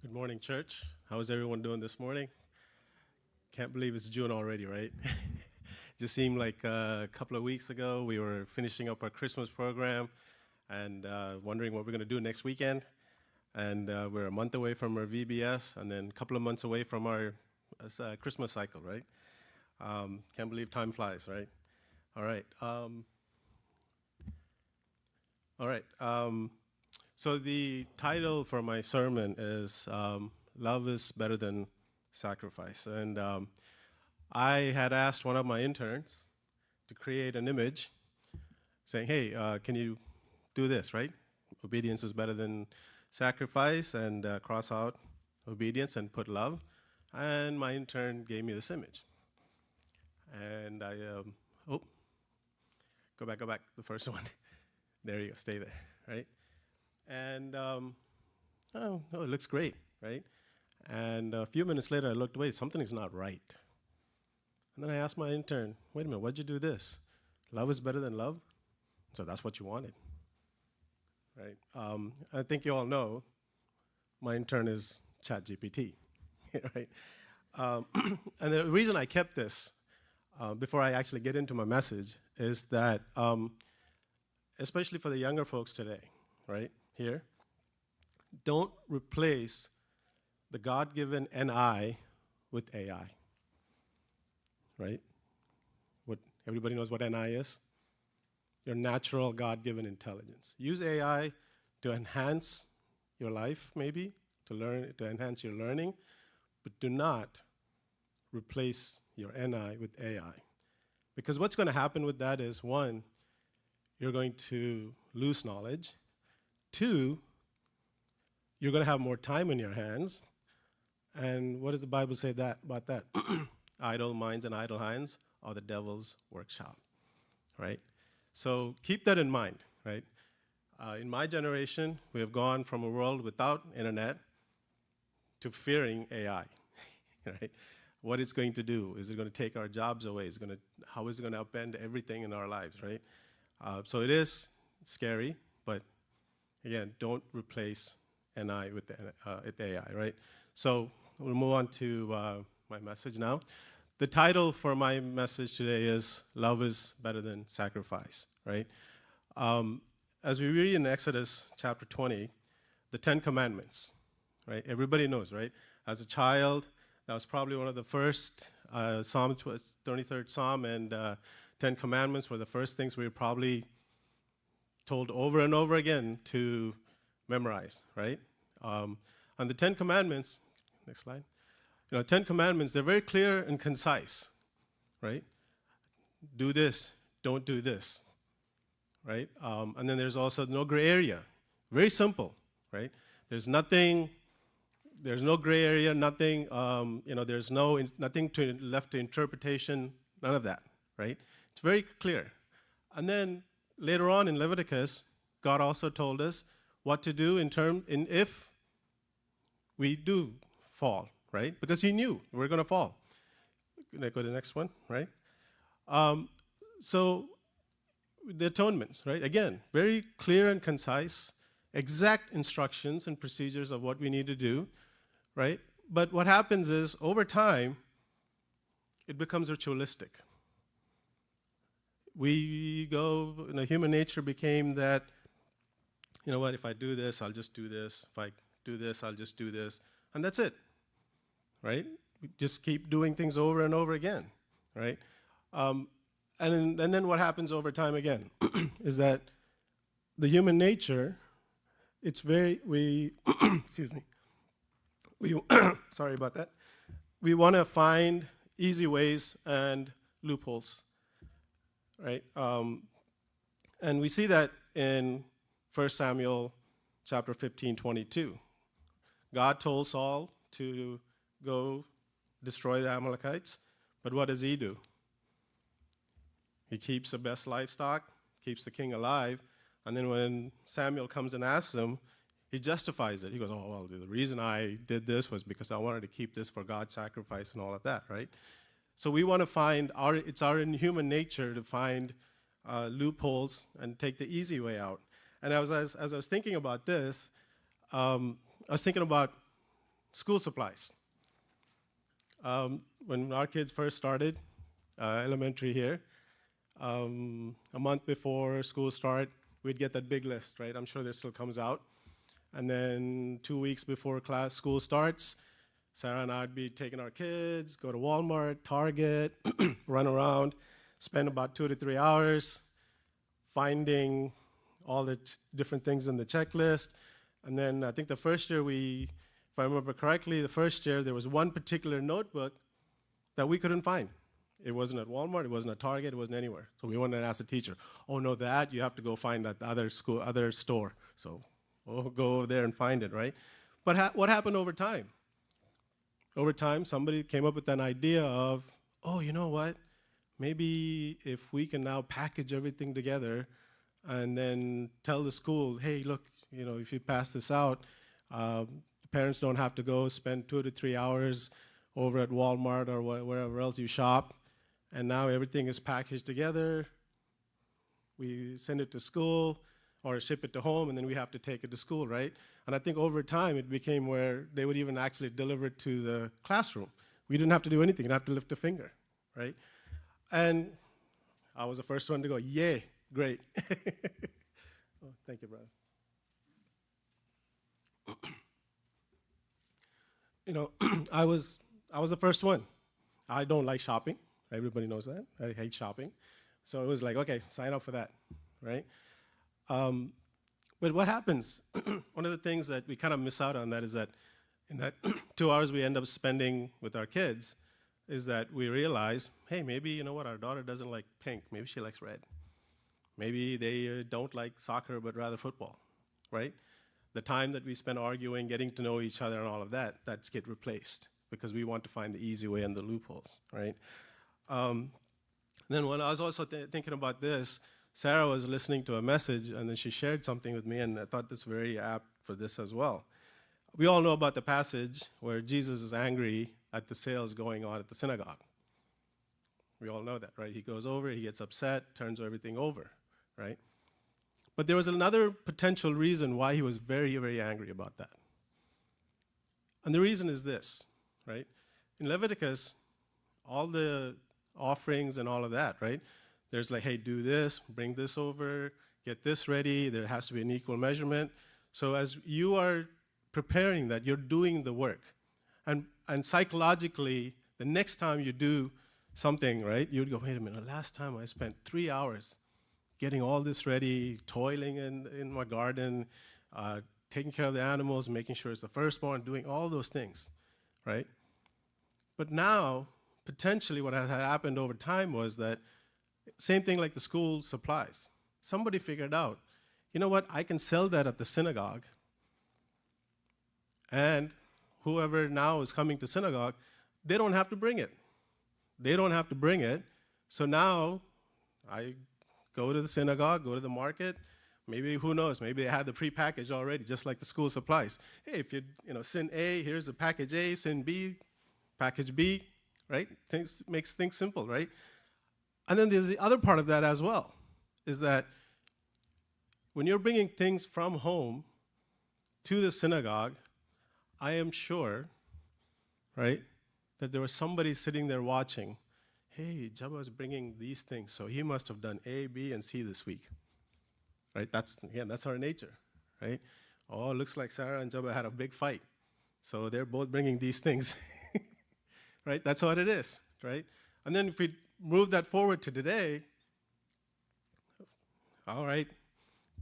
Good morning, church. How is everyone doing this morning? Can't believe it's June already, right? Just seemed like a couple of weeks ago we were finishing up our Christmas program and wondering what we're going to do next weekend. And we're a month away from our VBS and then a couple of months away from our Christmas cycle, right? Can't believe time flies, right? All right. All right. So the title for my sermon is Love is Better Than Sacrifice. And I had asked one of my interns to create an image saying, hey, can you do this, right? Obedience is better than sacrifice, and cross out obedience and put love. And my intern gave me this image. And I, go back, the first one. There you go, stay there, right? And, it looks great, right? And a few minutes later, I looked away, something is not right. And then I asked my intern, wait a minute, why'd you do this? Love is better than love? So that's what you wanted, right? I think you all know my intern is ChatGPT, right? And the reason I kept this before I actually get into my message is that, especially for the younger folks today, right, here, don't replace the God-given NI with AI, right? What everybody knows what NI is? Your natural God-given intelligence. Use AI to enhance your life, maybe, to enhance your learning, but do not replace your NI with AI. Because what's going to happen with that is, one, you're going to lose knowledge. Two, you're going to have more time in your hands. And what does the Bible say about that? Idle minds and idle hands are the devil's workshop, right? So keep that in mind, right? In my generation, we have gone from a world without internet to fearing AI, right? What it's going to do. Is it going to take our jobs away? How is it going to upend everything in our lives, right? So it is scary, but again, don't replace NI with AI, right? So we'll move on to my message now. The title for my message today is Love is Better Than Sacrifice, right? As we read in Exodus chapter 20, the 10 Commandments, right? Everybody knows, right? As a child, that was probably one of the first, Psalm 23rd Psalm and 10 Commandments were the first things we were probably told over and over again to memorize, right? And the 10 Commandments, next slide. 10 Commandments, they're very clear and concise, right? Do this, don't do this, right? And then there's also no gray area. Very simple, right? There's no gray area, nothing, there's nothing left to interpretation, none of that, right? It's very clear. And then later on in Leviticus, God also told us what to do if we do fall, right? Because he knew we were going to fall. Can I go to the next one, right? So the atonements, right? Again, very clear and concise, exact instructions and procedures of what we need to do, right? But what happens is, over time, it becomes ritualistic. Human nature became that, you know what, if I do this, I'll just do this. If I do this, I'll just do this. And that's it, right? We just keep doing things over and over again, right? And then what happens over time again is that the human nature, excuse me, sorry about that. We want to find easy ways and loopholes, right? And we see that in 1 Samuel chapter 15:22. God told Saul to go destroy the Amalekites, but what does he do? He keeps the best livestock, keeps the king alive, and then when Samuel comes and asks him, he justifies it. He goes, oh, well, the reason I did this was because I wanted to keep this for God's sacrifice and all of that, right? So we want to find, it's our human nature to find loopholes and take the easy way out. And as I was thinking about this, I was thinking about school supplies. When our kids first started elementary here, a month before school start, we'd get that big list, right? I'm sure this still comes out. And then 2 weeks before school starts, Sarah and I'd be taking our kids, go to Walmart, Target, run around, spend about 2 to 3 hours finding all the different things in the checklist. And then I think the first year if I remember correctly, the first year there was one particular notebook that we couldn't find. It wasn't at Walmart, it wasn't at Target, it wasn't anywhere. So we went and asked the teacher, oh no, that you have to go find at the other store. So we'll go over there and find it, right? But what happened over time? Over time, somebody came up with an idea of, oh, you know what? Maybe if we can now package everything together and then tell the school, hey, look, if you pass this out, parents don't have to go spend 2 to 3 hours over at Walmart or wherever else you shop. And now everything is packaged together. We send it to school or ship it to home, and then we have to take it to school, right? And I think over time it became where they would even actually deliver it to the classroom. We didn't have to do anything, didn't have to lift a finger, right? And I was the first one to go, yay, great. Oh, thank you, brother. I was the first one. I don't like shopping. Everybody knows that. I hate shopping. So it was like, okay, sign up for that, right? But what happens, one of the things that we kind of miss out on that is that in that 2 hours we end up spending with our kids is that we realize, hey, maybe, you know what, our daughter doesn't like pink. Maybe she likes red. Maybe they don't like soccer but rather football, right? The time that we spend arguing, getting to know each other and all of that, that's get replaced because we want to find the easy way and the loopholes, right? Then when I was also thinking about this, Sarah was listening to a message and then she shared something with me and I thought this very apt for this as well. We all know about the passage where Jesus is angry at the sales going on at the synagogue. We all know that, right? He goes over, he gets upset, turns everything over, right? But there was another potential reason why he was very, very angry about that. And the reason is this, right? In Leviticus, all the offerings and all of that, right? There's like, hey, do this, bring this over, get this ready. There has to be an equal measurement. So as you are preparing that, you're doing the work. And psychologically, the next time you do something, right, you'd go, wait a minute, last time I spent 3 hours getting all this ready, toiling in my garden, taking care of the animals, making sure it's the firstborn, doing all those things, right? But now, potentially what had happened over time was that same thing like the school supplies. Somebody figured out, you know what, I can sell that at the synagogue, and whoever now is coming to synagogue, they don't have to bring it. They don't have to bring it. So now I go to the synagogue, go to the market. Maybe, who knows, maybe they had the pre-packaged already, just like the school supplies. Hey, if sin A, here's the package A, sin B, package B, right? Makes things simple, right? And then there's the other part of that as well, is that when you're bringing things from home to the synagogue, I am sure, right, that there was somebody sitting there watching. Hey, Jabba is bringing these things, so he must have done A, B, and C this week, right? That's our nature, right? Oh, it looks like Sarah and Jabba had a big fight, so they're both bringing these things, right? That's what it is, right? And then if we move that forward to today, all right,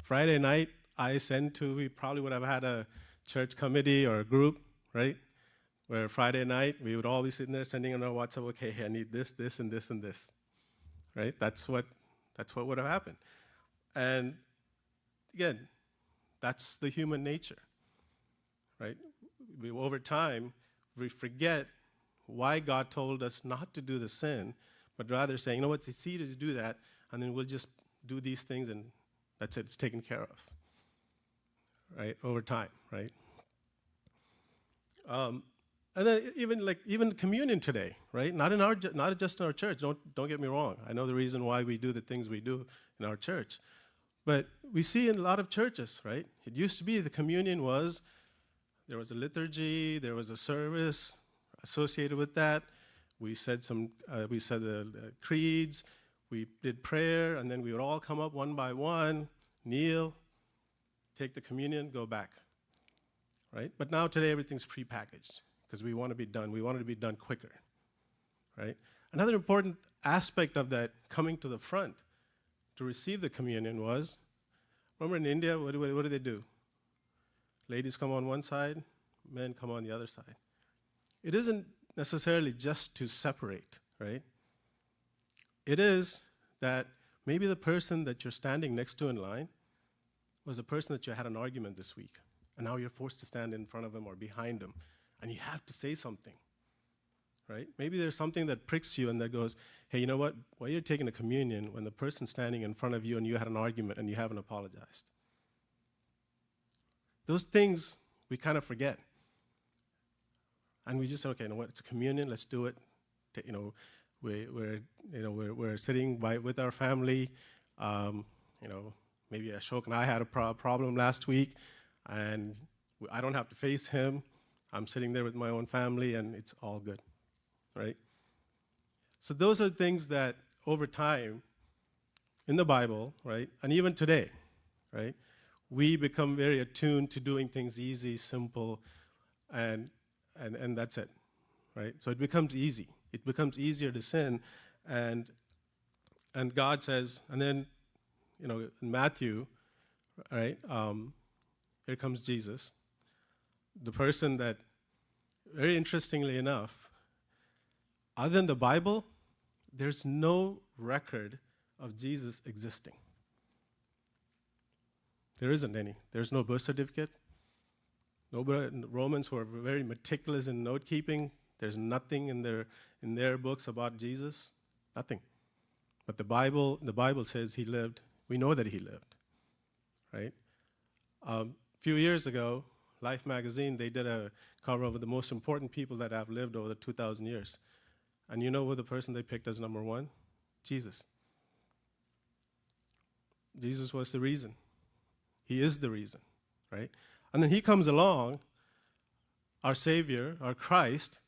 Friday night, we probably would have had a church committee or a group, right? Where Friday night, we would all be sitting there sending on our WhatsApp, okay, I need this, this, and this, and this, right? That's what would have happened. And again, that's the human nature, right? Over time, we forget why God told us not to do the sin, but rather saying, you know what, it's easy to do that, and then we'll just do these things, and that's it, it's taken care of, right, over time, right? And then even communion today, right? Not just in our church. Don't get me wrong. I know the reason why we do the things we do in our church, but we see in a lot of churches, right? It used to be the communion was There was a liturgy, there was a service associated with that. We said the creeds, we did prayer, and then we would all come up one by one, kneel, take the communion, go back, right? But now today everything's prepackaged because we want to be done. We want it to be done quicker, right? Another important aspect of that coming to the front to receive the communion was, remember in India, what do they do? Ladies come on one side, men come on the other side. It isn't necessarily just to separate, right? It is that maybe the person that you're standing next to in line was the person that you had an argument this week, and now you're forced to stand in front of him or behind him, and you have to say something, right? Maybe there's something that pricks you and that goes, hey, you know what? While you're taking a communion, when the person's standing in front of you and you had an argument and you haven't apologized. Those things we kind of forget. And we just say, okay, you know what? It's communion. Let's do it. We're sitting with our family. Maybe Ashok and I had a problem last week, and I don't have to face him. I'm sitting there with my own family, and it's all good, right? So those are things that over time in the Bible, right, and even today, right, we become very attuned to doing things easy, simple, and that's it, right? So it becomes easy. It becomes easier to sin, and God says, and then, in Matthew, right? Here comes Jesus, the person that, very interestingly enough, other than the Bible, there's no record of Jesus existing. There isn't any. There's no birth certificate. Romans who are very meticulous in note keeping, there's nothing in their books about Jesus. Nothing. But the Bible says he lived. We know that he lived, right? A few years ago, Life magazine, they did a cover of the most important people that have lived over the 2,000 years. And you know who the person they picked as number one? Jesus. Jesus was the reason. He is the reason, right? And then he comes along, our Savior, our Christ,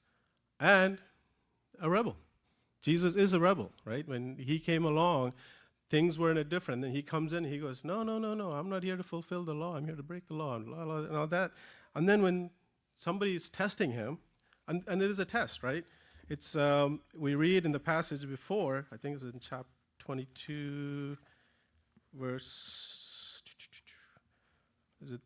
and a rebel. Jesus is a rebel, right? When he came along, things were different. Then he comes in, he goes, no, I'm not here to fulfill the law. I'm here to break the law, and all that. And then when somebody is testing him, and it is a test, right? It's we read in the passage before, I think it's in chapter 22, verse, is it,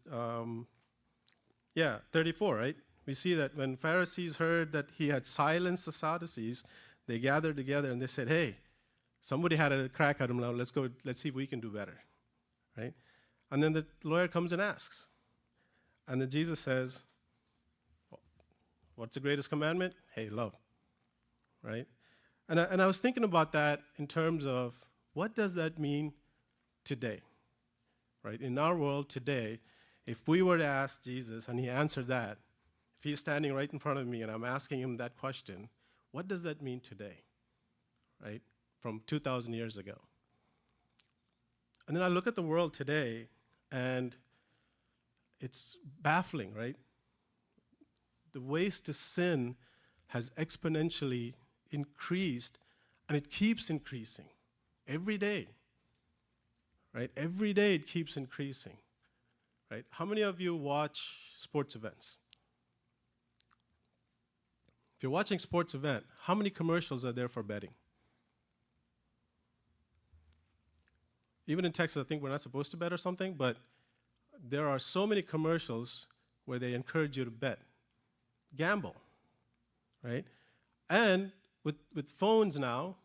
34, right? We see that when Pharisees heard that he had silenced the Sadducees, they gathered together and they said, hey, somebody had a crack at him now, let's see if we can do better, right? And then the lawyer comes and asks. And then Jesus says, what's the greatest commandment? Hey, love, right? And I was thinking about that in terms of what does that mean today, right? In our world today, if we were to ask Jesus and he answered that, if he's standing right in front of me and I'm asking him that question, what does that mean today, right? From 2,000 years ago. And then I look at the world today and it's baffling, right? The ways to sin has exponentially increased, and it keeps increasing every day, right? Every day it keeps increasing, right? How many of you watch sports events? If you're watching sports event, how many commercials are there for betting? Even in Texas, I think we're not supposed to bet or something, but there are so many commercials where they encourage you to bet. Gamble, right? And with phones now,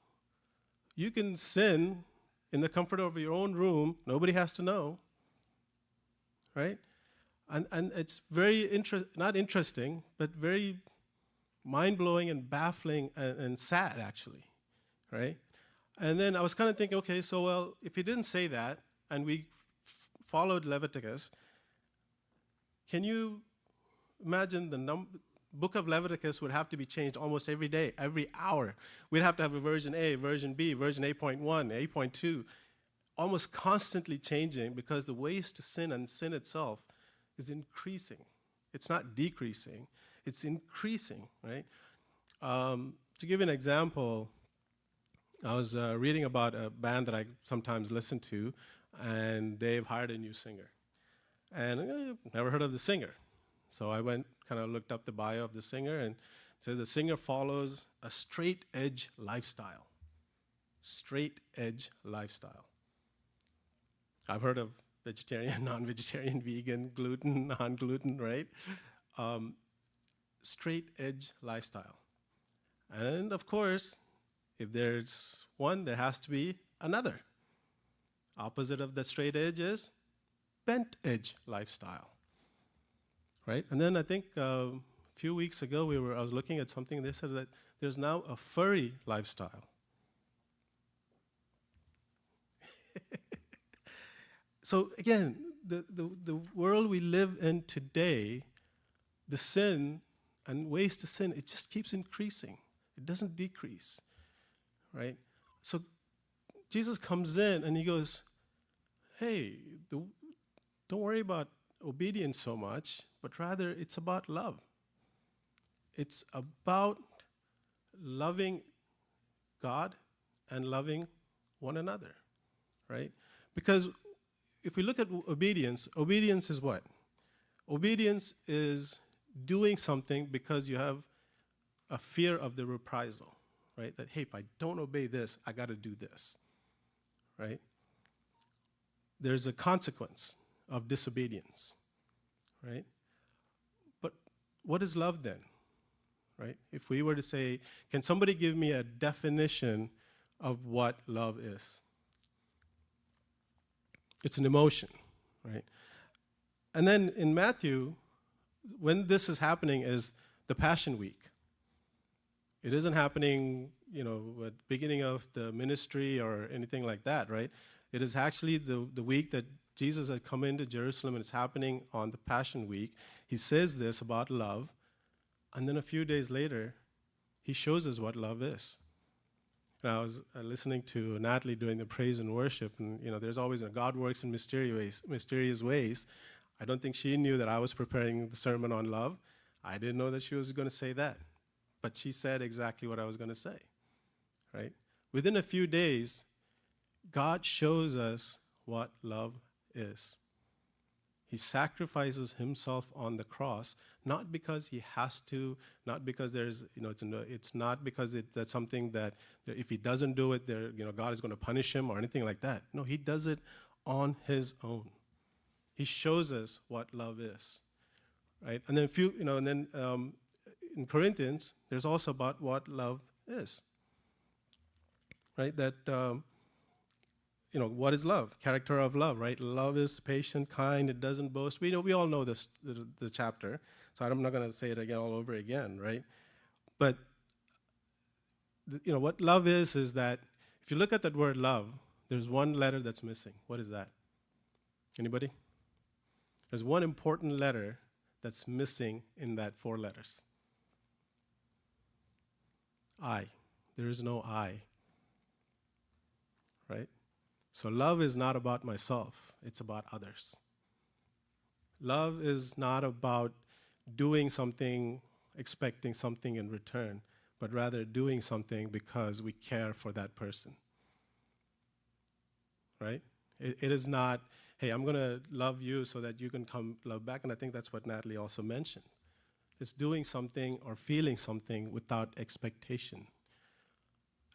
you can sin in the comfort of your own room. Nobody has to know, right? And it's very not interesting, but very mind-blowing and baffling and sad, actually, right? And then I was kind of thinking, okay, so well, if he didn't say that, and we followed Leviticus, can you imagine the book of Leviticus would have to be changed almost every day, every hour. We'd have to have a version A, version B, version 8.1, 8.2, almost constantly changing because the ways to sin and sin itself is increasing. It's not decreasing, it's increasing, right? To give you an example, I was reading about a band that I sometimes listen to, and they've hired a new singer. And never heard of the singer. So I went, kind of looked up the bio of the singer, and said the singer follows a straight edge lifestyle. Straight edge lifestyle. I've heard of vegetarian, non-vegetarian, vegan, gluten, non-gluten, right? Straight edge lifestyle. And of course, if there's one, there has to be another. Opposite of the straight edge is bent edge lifestyle, right? And then I think a few weeks ago, I was looking at something, they said that there's now a furry lifestyle. So again, the world we live in today, the sin and ways to sin, it just keeps increasing. It doesn't decrease, right? So Jesus comes in and he goes, hey, don't worry about obedience so much, but rather it's about love. It's about loving God and loving one another, right? Because if we look at obedience, obedience is what? Obedience is doing something because you have a fear of the reprisal, right? That, hey, if I don't obey this, I got to do this, right? There's a consequence of disobedience, right? But what is love then, right? If we were to say, can somebody give me a definition of what love is? It's an emotion, right? And then in Matthew, when this is happening is the Passion Week. It isn't happening, at the beginning of the ministry or anything like that, right? It is actually the week that Jesus had come into Jerusalem, and it's happening on the Passion Week. He says this about love, and then a few days later, he shows us what love is. And I was listening to Natalie during the praise and worship, and there's always God works in mysterious ways. I don't think she knew that I was preparing the sermon on love. I didn't know that she was going to say that. But she said exactly what I was going to say, right? Within a few days, God shows us what love is. He sacrifices himself on the cross, not because he has to, not because there's, it's not because that's something that if he doesn't do it, God is going to punish him or anything like that. No, he does it on his own. He shows us what love is, right? And then in Corinthians, there's also about what love is, right? That what is love? Character of love, right? Love is patient, kind, it doesn't boast. We all know this, the chapter, so I'm not going to say it again all over again, right? But what love is that if you look at that word love, there's one letter that's missing. What is that? Anybody? There's one important letter that's missing in that 4 letters. I. There is no I. Right? So love is not about myself, it's about others. Love is not about doing something, expecting something in return, but rather doing something because we care for that person. Right? It is not, hey, I'm going to love you so that you can come love back, and I think that's what Natalie also mentioned. It's doing something or feeling something without expectation.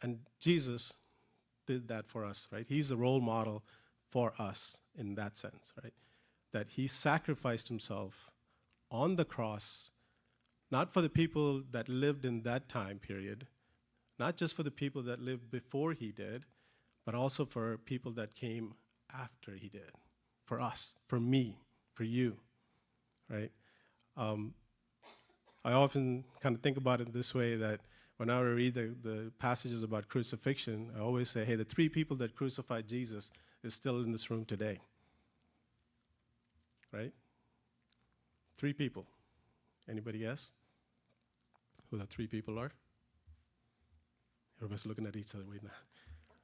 And Jesus did that for us, right? He's a role model for us in that sense, right? That he sacrificed himself on the cross, not for the people that lived in that time period, not just for the people that lived before he did, but also for people that came after he did, for us, for me, for you, right? I often kind of think about it this way, that when I read the passages about crucifixion, I always say, hey, the 3 people that crucified Jesus is still in this room today. Right? 3 people. Anybody guess who the 3 people are? Everybody's looking at each other right now.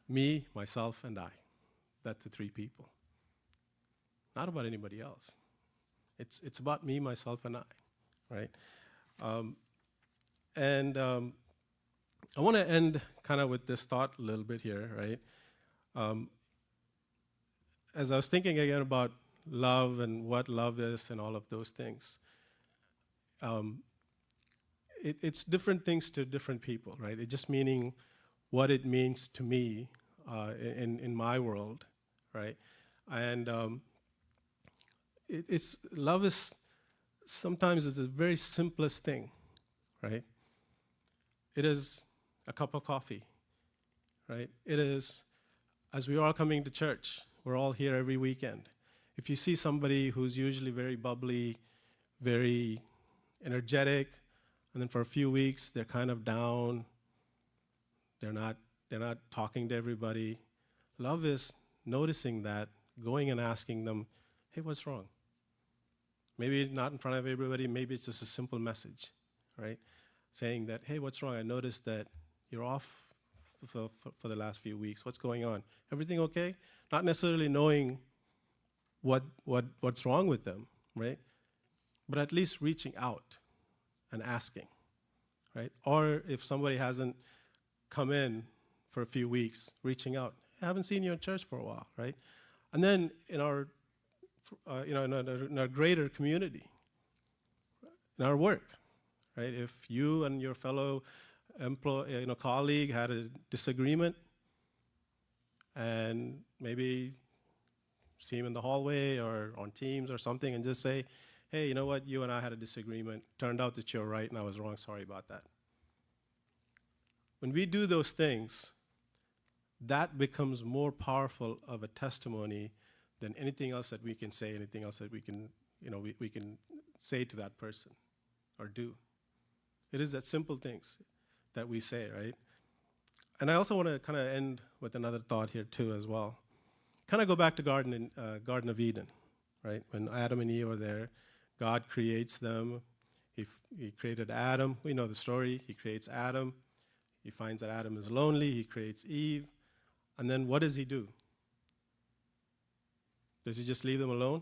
Me, myself, and I. That's the 3 people. Not about anybody else. It's about me, myself, and I. right? And I want to end kind of with this thought a little bit here, right? As I was thinking again about love and what love is and all of those things, it's different things to different people, right? It just meaning what it means to me in my world, right? And it's love is sometimes is the very simplest thing, right? It is a cup of coffee, right? It is, as we are all coming to church, we're all here every weekend. If you see somebody who's usually very bubbly, very energetic, and then for a few weeks they're kind of down, they're not talking to everybody. Love is noticing that, going and asking them, hey, what's wrong? Maybe not in front of everybody, maybe it's just a simple message, right? Saying that, hey, what's wrong? I noticed that you're off for the last few weeks. What's going on? Everything okay? Not necessarily knowing what's wrong with them, right? But at least reaching out and asking, right? Or if somebody hasn't come in for a few weeks, reaching out. I haven't seen you in church for a while, right? And then in our, in our greater community, in our work, right? If you and your fellow colleague had a disagreement, and maybe see him in the hallway or on Teams or something, and just say, hey, you know what? You and I had a disagreement. Turned out that you're right and I was wrong. Sorry about that. When we do those things, that becomes more powerful of a testimony than anything else that we can say, anything else that we can, we can say to that person or do. It is that simple things that we say, right? And I also want to kind of end with another thought here too as well. Kind of go back to Garden of Eden, right? When Adam and Eve were there, God creates them. He created Adam. We know the story. He creates Adam. He finds that Adam is lonely. He creates Eve. And then what does he do? Does he just leave them alone?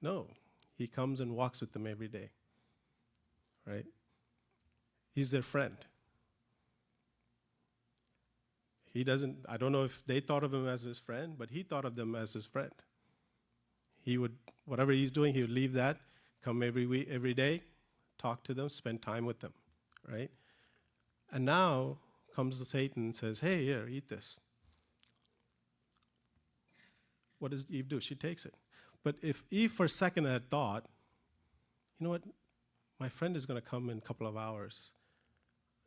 No. He comes and walks with them every day, right? He's their friend. He doesn't, I don't know if they thought of him as his friend, but he thought of them as his friend. He would, whatever he's doing, he would leave that, come every week, every day, talk to them, spend time with them, right? And now comes Satan and says, hey, here, eat this. What does Eve do? She takes it. But if Eve for a second had thought, you know what, my friend is going to come in a couple of hours,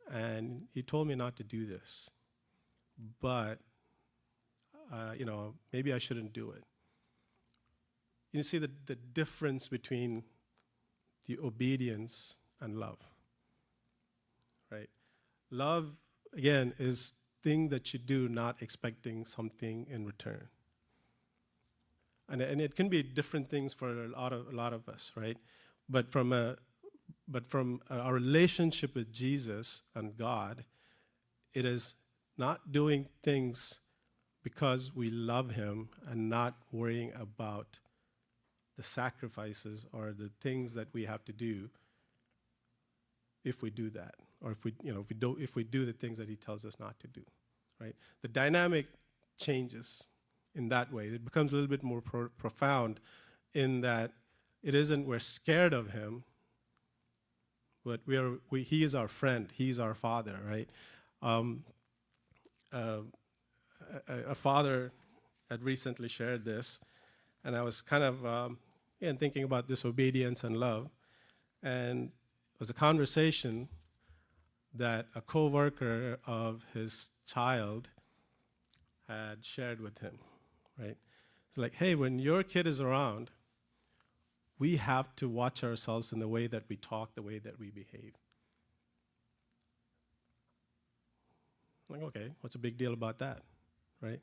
and he told me not to do this, but maybe I shouldn't do it. You see the difference between the obedience and love, right? Love, again, is thing that you do not expecting something in return. And it can be different things for a lot of us, right? But from our relationship with Jesus and God, it is not doing things because we love him and not worrying about the sacrifices or the things that we have to do if we do that, or if we do the things that he tells us not to do, right? The dynamic changes in that way. It becomes a little bit more profound in that it isn't we're scared of him, but he is our friend. He's our father, right? A father had recently shared this, and I was kind of thinking about disobedience and love, and it was a conversation that a coworker of his child had shared with him, right? It's like, hey, when your kid is around, we have to watch ourselves in the way that we talk, the way that we behave. I'm like, okay, what's a big deal about that, right?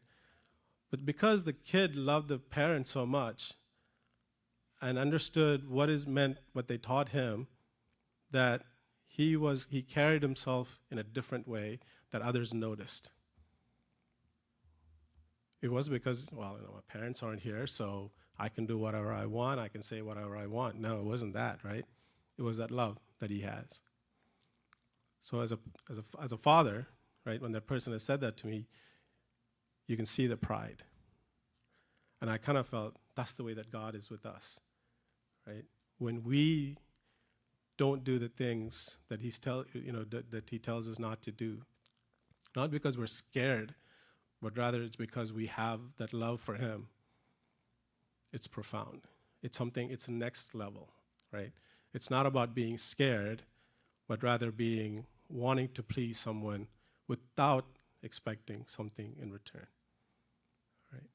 But because the kid loved the parent so much and understood what is meant, what they taught him, that he carried himself in a different way that others noticed. It was because, well, my parents aren't here, so I can do whatever I want, I can say whatever I want. No, it wasn't that, right? It was that love that he has. So as a father, right, when that person has said that to me, you can see the pride. And I kind of felt that's the way that God is with us, right? When we don't do the things that that he tells us not to do, not because we're scared, but rather it's because we have that love for him. It's profound. It's a next level, right? It's not about being scared, but rather wanting to please someone without expecting something in return, right?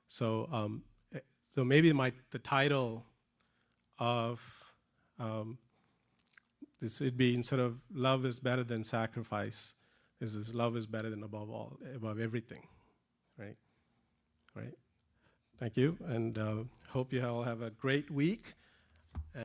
So, so maybe the title of this would be, instead of love is better than sacrifice, is this love is better than above everything, right? Right. Thank you, and hope you all have a great week.